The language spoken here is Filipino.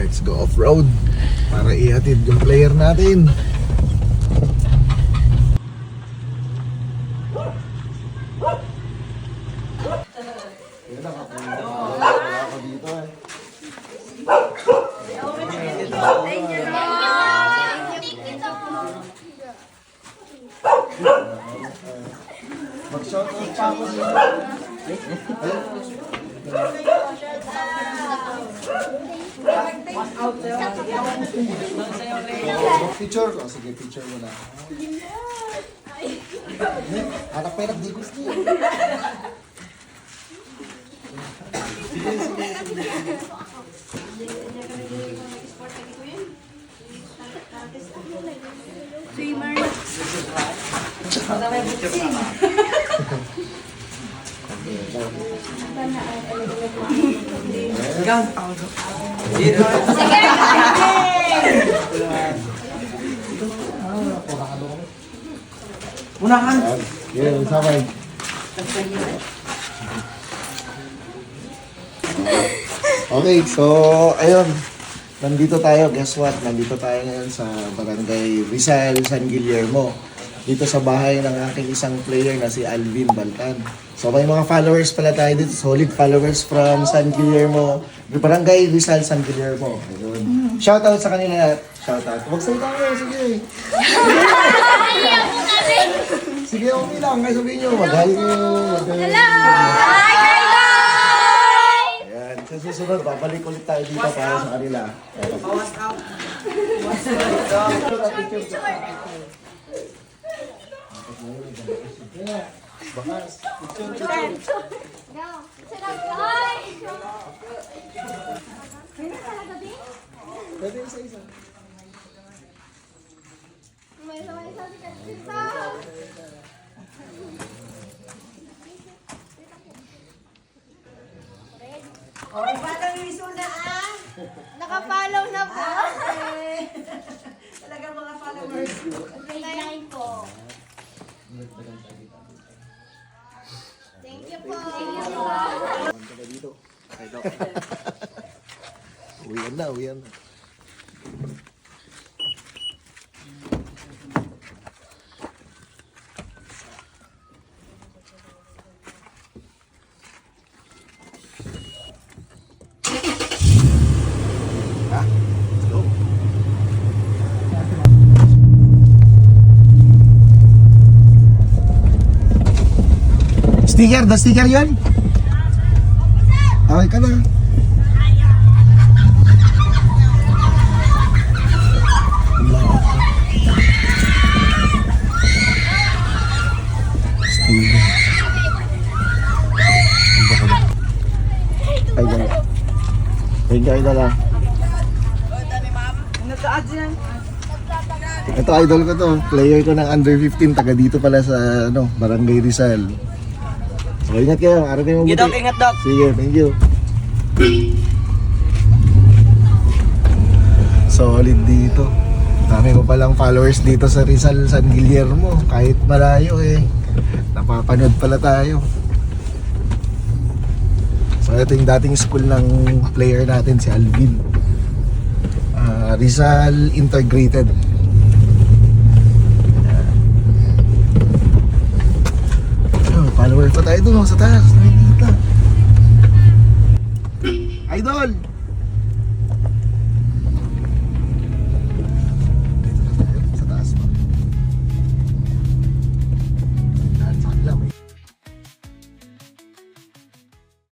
let's go off-road para ihatid yung player natin. Mag-shoutout pa ako dito. Picture ko. Sige, picture mo na. Anak pa di gusto niya. Sige, sige, sige. Swimmer. Unahan. Yan, sabay. Okay, so ayun. Nandito tayo, guess what? Nandito tayo ngayon sa Barangay Rizal, San Guillermo. Dito sa bahay ng aking isang player na si Alvin Baltan. So may mga followers pala tayo dito, solid followers from San Guillermo, Barangay Rizal, San Guillermo. Ayun. Shoutout sa kanila. Shoutout. Magsalita kayo, sige. Sige, okay lang. Kaya sabihin nyo, mag-hi kayo. Hello! Ayan, sa susunod, babalik ulit tayo dito para sa kanila. Bawas out. Bakas. Pwede isa-isa. Okay, parang iso na ah. Naka-follow na po. Talagang mga followers. Grade 9 po. Thank you po. Thank you po. Punta ka dito. Ay, Doc. Uwian na, uwian na. Ah, let's go. Sticker, the sticker yun? Okay ka na. Sticker. Idol. Thank you, idol ah. Ito idol ko to. Player ko ng under 15. Taga dito pala sa Barangay Rizal. So, ingat kayo. Araw kayo mabuti. Dok, ingat Dok. Sige, thank you. Solid dito. Dami ko palang followers dito sa Rizal, San Guillermo. Kahit malayo napapanood pala tayo. So ito yung dating school ng player natin, si Alvin. Rizal Integrated. Follower pa tayo doon sa taas. Nakikita. Idol!